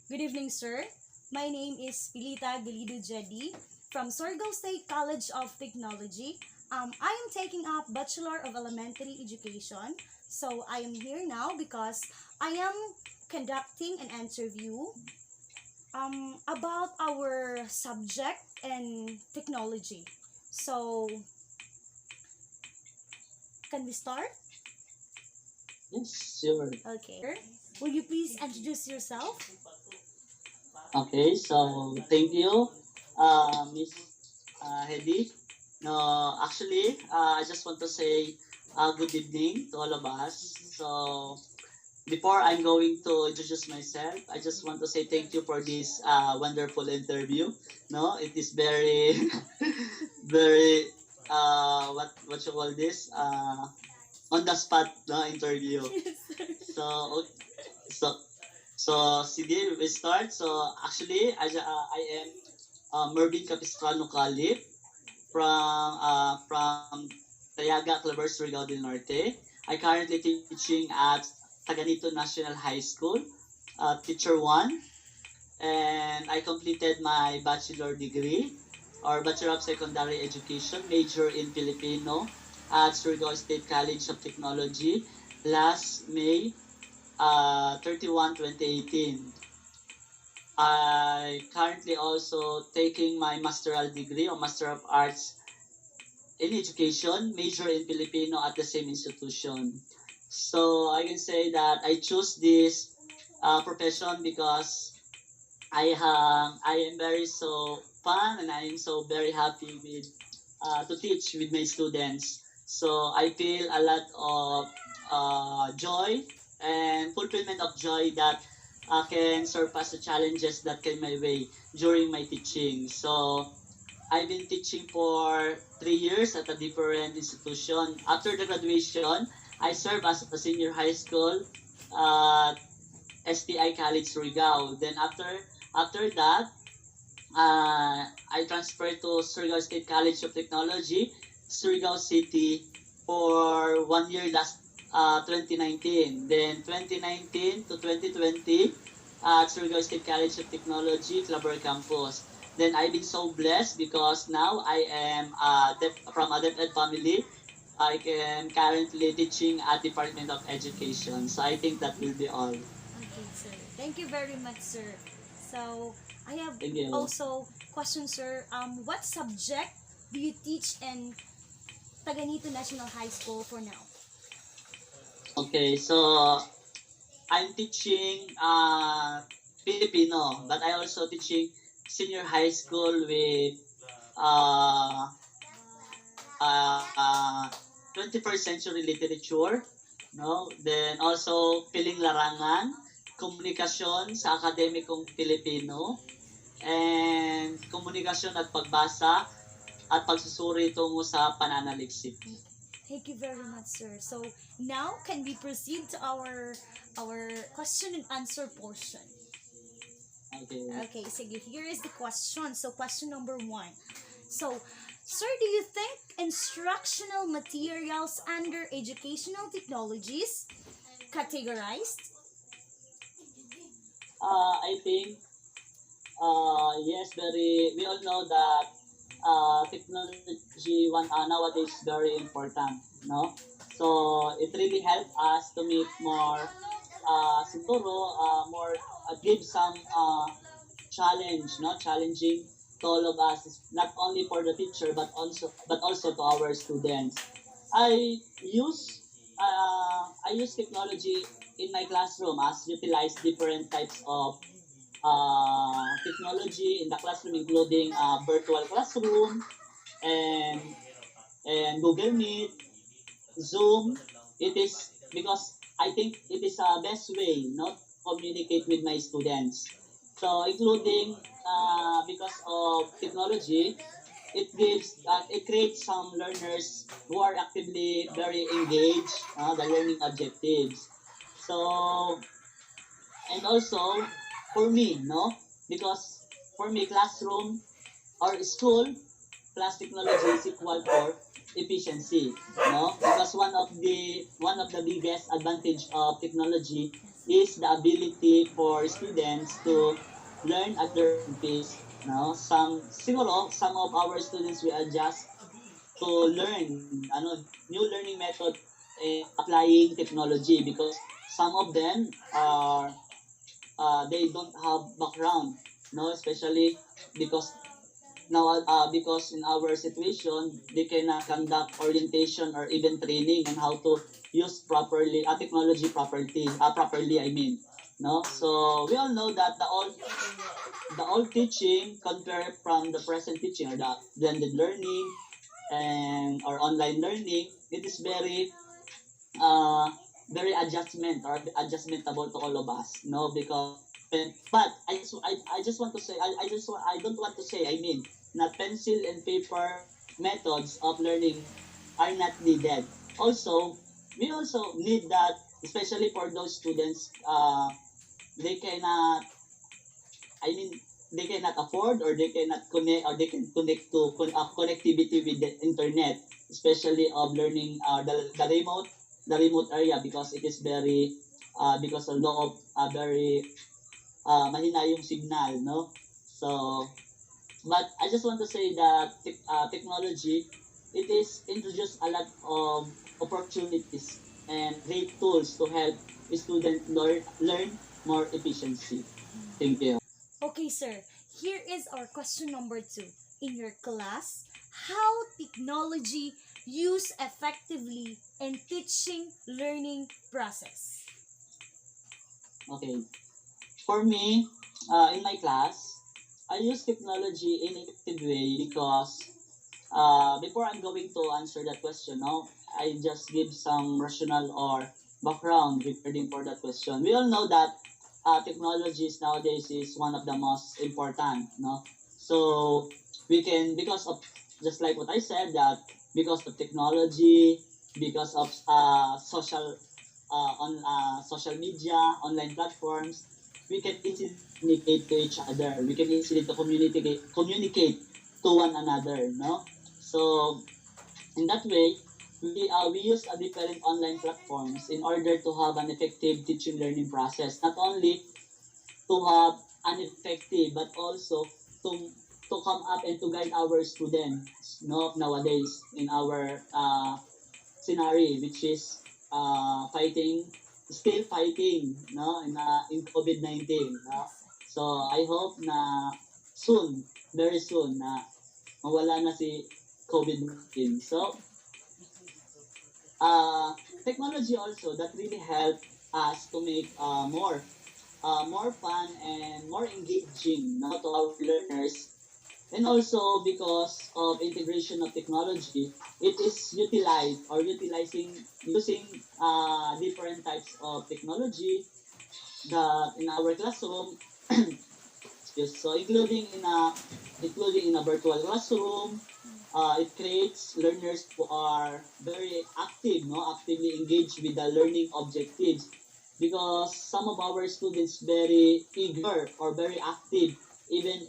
Good evening, sir. My name is Pilita Galido Jedi from Surigao State College of Technology. I am taking up Bachelor of Elementary Education. So I am here now because I am conducting an interview about our subject and technology. So, can we start? Yes, sure. Okay. Will you please introduce yourself? Okay, so thank you, Miss Hedy. No, actually, I just want to say good evening to all of us. So, before I'm going to introduce myself, I just want to say thank you for this wonderful interview. No, it is very, very, what you call this? On the spot no interview. So, so So, sige, we start. So, actually, I am Mervin Capistrano Calip from Tayaga, Clavers, Surigao del Norte. I currently teaching at Taganito National High School, Teacher 1, and I completed my bachelor degree or Bachelor of Secondary Education, major in Filipino at Surigao State College of Technology last May 31, 2018. I currently also taking my masteral degree or Master of Arts in Education, major in Filipino at the same institution. So I can say that I choose this profession because I am very so fun and I am so very happy with to teach with my students. So I feel a lot of joy and fulfillment of joy that can surpass the challenges that came my way during my teaching. So I've been teaching for 3 years at a different institution. After the graduation, I served as a senior high school at STI College Surigao. Then after that, I transferred to Surigao State College of Technology, Surigao City, for 1 year last 2019. Then 2019 to 2020 at Surigao State College of Technology, Claver Campus. Then I've been so blessed because now I am from a DepEd family. I am currently teaching at Department of Education. So I think that will be all. Okay, sir. Thank you very much, sir. So, I have Thank you. also question, sir. What subject do you teach in Taganito National High School for now? Okay, so I'm teaching Filipino, but I also teaching senior high school with uh, uh, 21st century literature, no? Then also piling larangan, komunikasyon sa akademikong Filipino, and komunikasyon at pagbasa at pagsusuri tungo sa pananaliksik. Thank you very much, sir. So, now can we proceed to our question and answer portion? Okay. Okay, sige, here is the question. So, question number 1. So, sir, do you think instructional materials under educational technologies categorized? I think yes, we all know that technology nowadays is very important, no? So it really helps us to make more siguro more give some challenge, no? Challenging to all of us, not only for the teacher but also to our students. I I use technology in my classroom as utilize different types of technology in the classroom, including virtual classroom and Google Meet, Zoom. It is because I think it is a best way not communicate with my students. So including because of technology, it creates some learners who are actively very engaged the learning objectives. So and also for me, no, because for me classroom or school plus technology is equal for efficiency, no, because one of the biggest advantage of technology is the ability for students to learn at their own pace. No, siguro some of our students will adjust to learn new learning method and applying technology because some of them are they don't have background, no, especially because now because in our situation they cannot conduct orientation or even training on how to use properly technology properly, I mean, no. So we all know that the old teaching compared from the present teaching or the blended learning and or online learning, it is uh very adjustmentable to all of us, no, because but I just want to say I don't want to say, I mean, not pencil and paper methods of learning are not needed. Also, we also need that, especially for those students they cannot, I mean, they cannot afford or they cannot connect or they can connect to connectivity with the internet, especially of learning the remote area because it is very because of law of very mahina yung signal, no? So, but I just want to say that technology, it is introduced a lot of opportunities and great tools to help students learn more efficiency. Thank you. Okay, sir. Here is our question number 2. In your class, how technology used effectively in teaching learning process? Okay. For me, in my class, I use technology in an effective way because before I'm going to answer that question, no, I just give some rationale or background regarding for that question. We all know that technologies nowadays is one of the most important, no. So we can, because of just like what I said, that because of technology, because of social media, online platforms, we can easily communicate to each other. We can easily to communicate to one another, no. So in that way, we use a different online platforms in order to have an effective teaching learning process. Not only to have an effective, but also to to come up and to guide our students, no, nowadays in our scenario, which is still fighting, no, in COVID-19, no. So I hope na soon, very soon, na mawala na si COVID-19. So uh, technology also that really help us to make more fun and more engaging, no, to our learners. And also because of integration of technology, it is utilizing using different types of technology that in our classroom. Yes, so including in a virtual classroom, it creates learners who are very active, no, actively engaged with the learning objectives. Because some of our students very eager or very active, even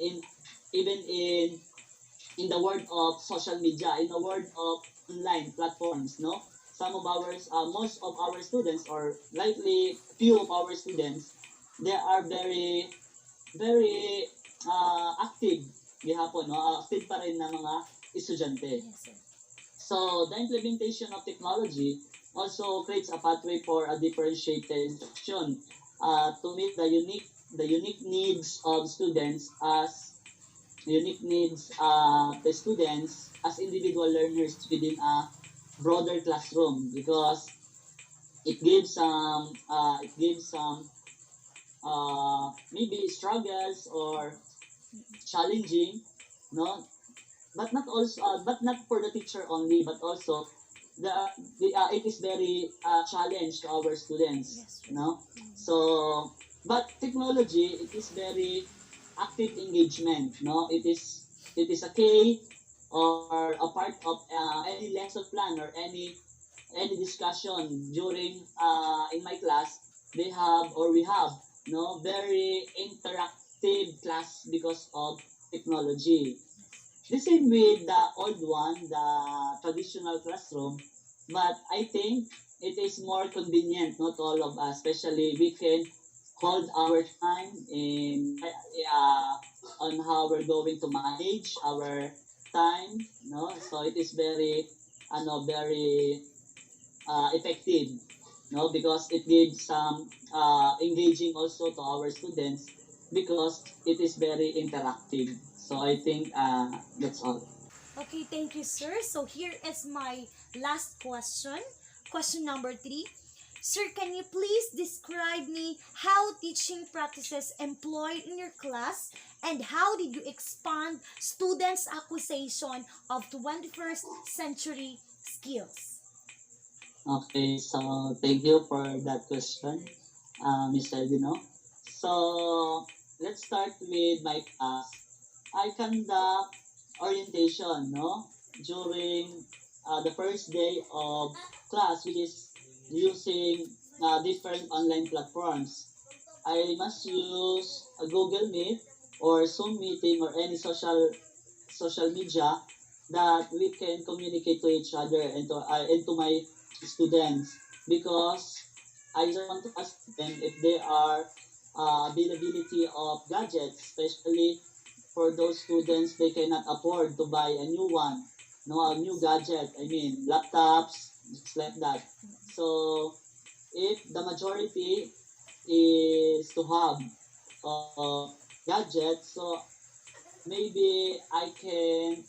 in the world of social media, in the world of online platforms, no. Most of our students, or likely few of our students, they are very active gihapon, no, active pa rin na mga estudyante. Yes, sir. So the implementation of technology also creates a pathway for a differentiated instruction to meet the unique needs of students as unique needs the students as individual learners within a broader classroom, because it gives some maybe struggles or challenging, no, but not for the teacher only, but also it is very challenge to our students, Yes, sir. you know. So but technology, it is very active engagement, no. It is a key or a part of any lesson plan or any discussion during in my class. We have, no, very interactive class because of technology. The same with the old one, the traditional classroom. But I think it is more convenient, not all of us, especially we can hold our time in on how we're going to manage our time, no? So it is very very effective, no, because it gives some engaging also to our students because it is very interactive. So I think that's all. Okay, thank you, sir. So here is my last question. Question number 3. Sir, can you please describe me how teaching practices employed in your class and how did you expand students' acquisition of 21st century skills? Okay, so thank you for that question, Mr. Dino. So let's start with my class. I conduct orientation, no, during the first day of class, which is using different online platforms. I must use a Google Meet or Zoom meeting or any social media that we can communicate to each other and to my students because I just want to ask them if they are availability of gadgets, especially for those students they cannot afford to buy a new one, no, a new gadget. I mean laptops, just like that. So if the majority is to have gadgets, so maybe I can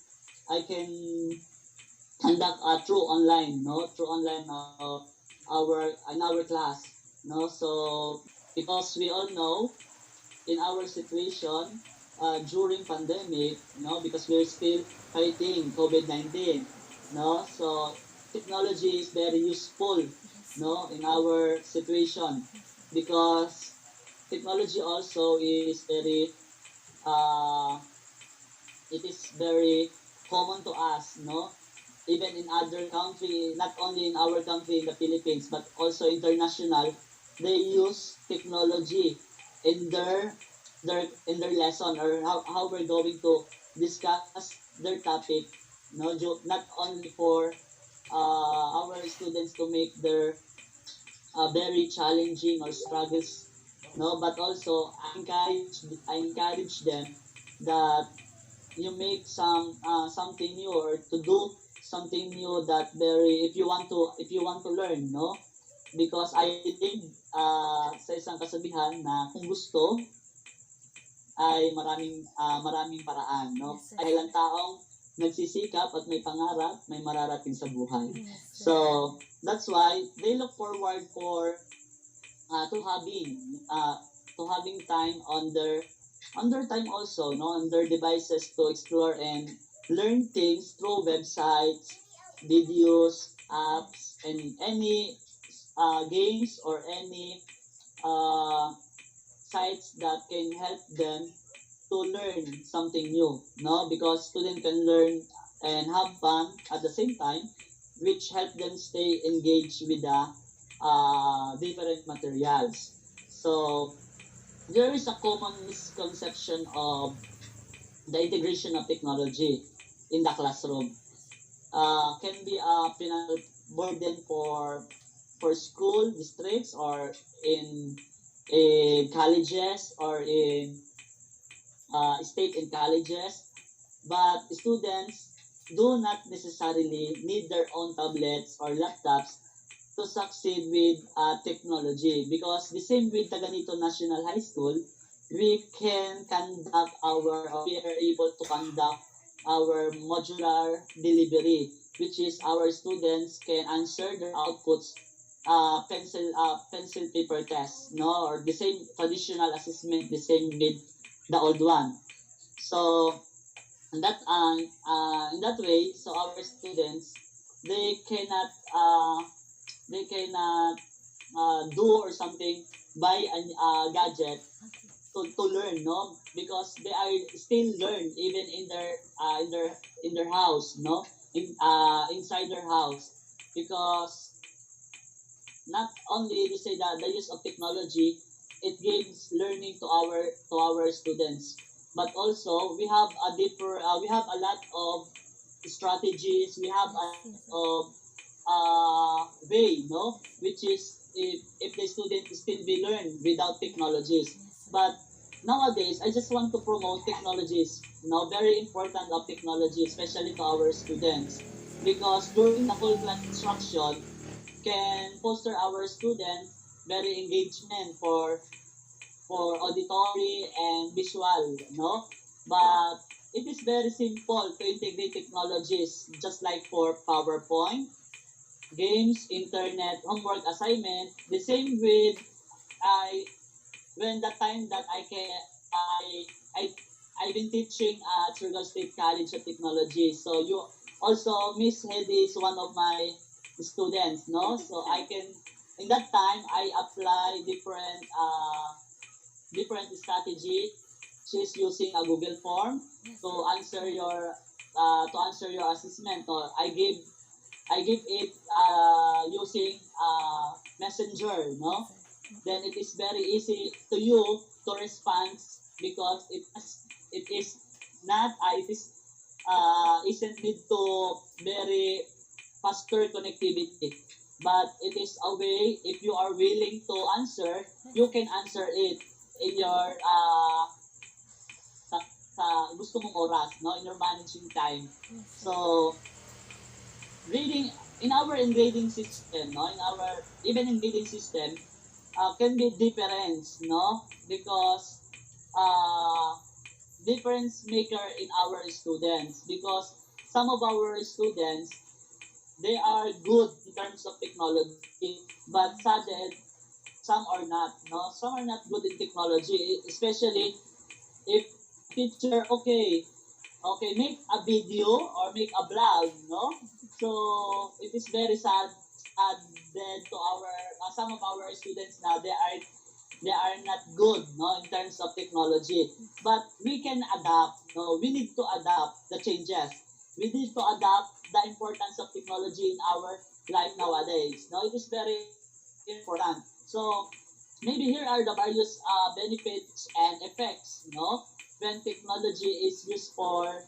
conduct a through online, no, through online our in our class, no. So because we all know in our situation during pandemic, no, because we're still fighting COVID-19, no. So technology is very useful, no, in our situation because technology also is very uh, it is very common to us, no? Even in other country, not only in our country, in the Philippines, but also international, they use technology in their lesson or how we're going to discuss their topic, no? Not only for our students to make their very challenging or struggles, no, but also I encourage them that you make something new or to do something new that very if you want to learn, no, because I think sa isang kasabihan na kung gusto ay maraming paraan, no, Yes, sir. ay ilang taong nagsisikap at may pangarap may mararating sa buhay. Yes, sir. So that's why they look forward for to having time on their time also, no, on their devices to explore and learn things through websites, videos, apps, and any games or any uh, sites that can help them to learn something new, no, because students can learn and have fun at the same time, which help them stay engaged with the different materials. So there is a common misconception of the integration of technology in the classroom. Can be a penal burden for school districts or in colleges or in state and colleges, but students do not necessarily need their own tablets or laptops to succeed with technology because the same with Taganito National High School, we are able to conduct our modular delivery, which is our students can answer their outputs pencil paper test, no, or the same traditional assessment, the same with the old one. So in that way, so our students they cannot uh, they cannot do or something buy a gadget to learn, no, because they are still learn even in their house, no, inside their house, because not only to say that the use of technology it gives learning to our students, but also we have a lot of strategies, we have a lot of way, no? Which is if the student still be learn without technologies. But nowadays, I just want to promote technologies. Very important of technology, especially to our students, because during the full class instruction can foster our students very engagement for auditory and visual, no? But it is very simple to integrate technologies just like for PowerPoint, games, internet, homework assignment. The same with I when the time that I I've been teaching at Surigao State College of Technology. So you also Miss Hedy is one of my students, no? So I can in that time I apply different strategy. She's using a Google form to answer your assessment. Or I give it using Messenger, no? Then it is very easy to you to respond because it is not it is isn't need to very faster connectivity, but it is a way if you are willing to answer, you can answer it in your sa, sa gusto mong oras, no, in your managing time. So grading in our grading system, no, in our even in grading system can be different, no, because uh, difference maker in our students because some of our students they are good in terms of technology, but some are not, no, some are not good in technology, especially if teacher okay make a video or make a blog, no, so it is very sad then to our some of our students now they are not good, no, in terms of technology, but we can adapt, no, we need to adapt the changes, we need to adapt the importance of technology in our life nowadays, no, it is very important. So maybe here are the various benefits and effects, no, when technology is used for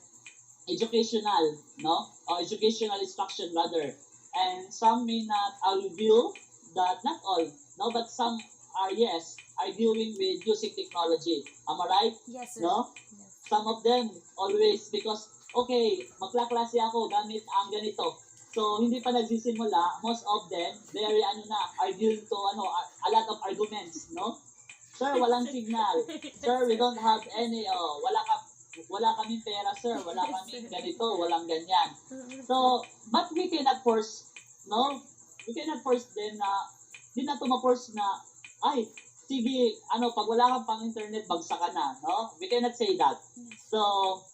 educational, no, or educational instruction rather. And some may not review that, not all, no, but some are yes, are viewing with using technology. Am I right? Yes, sir. No? Yes. Some of them always because okay, magklaklase ako gamit ang ganito. So hindi pa nagsisimula, most of them very arguing to a lot of arguments, no? Sir, walang signal. Sir, we don't have any wala kaming pera, sir. Wala kaming ganito, walang ganyan. So, but we cannot force, no? We cannot force them na, di na ma-force na, ay, sige, pag wala kang pang internet, bagsak ka na, no? We cannot say that. So,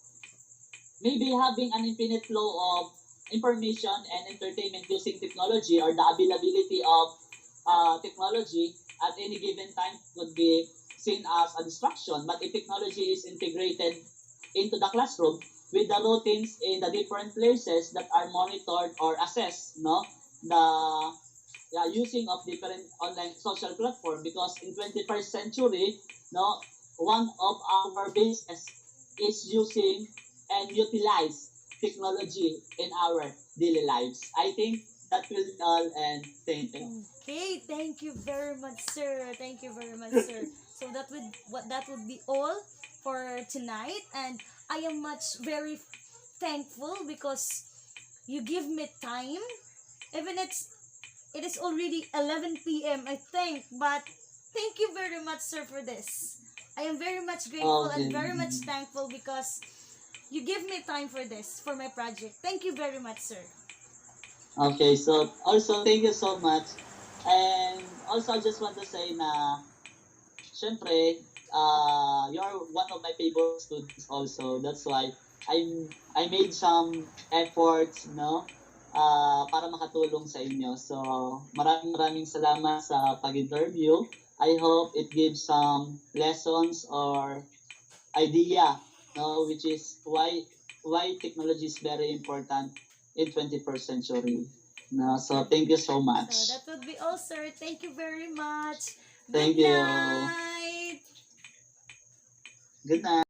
maybe having an infinite flow of information and entertainment using technology or the availability of technology at any given time would be seen as a distraction. But if technology is integrated into the classroom with the routines in the different places that are monitored or assessed, no, the using of different online social platform because in 21st century, no, one of our bases is using and utilize technology in our daily lives. I think that will be all and thank you. Okay, thank you very much, sir. Thank you very much, sir. So that would be all for tonight, and I am much very thankful because you give me time. Even it is already 11 p.m. I think, but thank you very much, sir, for this. I am very much grateful and very much thankful because you give me time for this, for my project. Thank you very much, sir. Okay, so also thank you so much. And also I just want to say na syempre, you're one of my favorite students also. That's why I made some efforts, no, para makatulong sa inyo. So, maraming salamat sa pag-interview. I hope it gives some lessons or idea, no, which is why technology is very important in 21st century. No, so thank you so much. So that would be all, sir. Thank you very much. Thank Good you. night. Good night.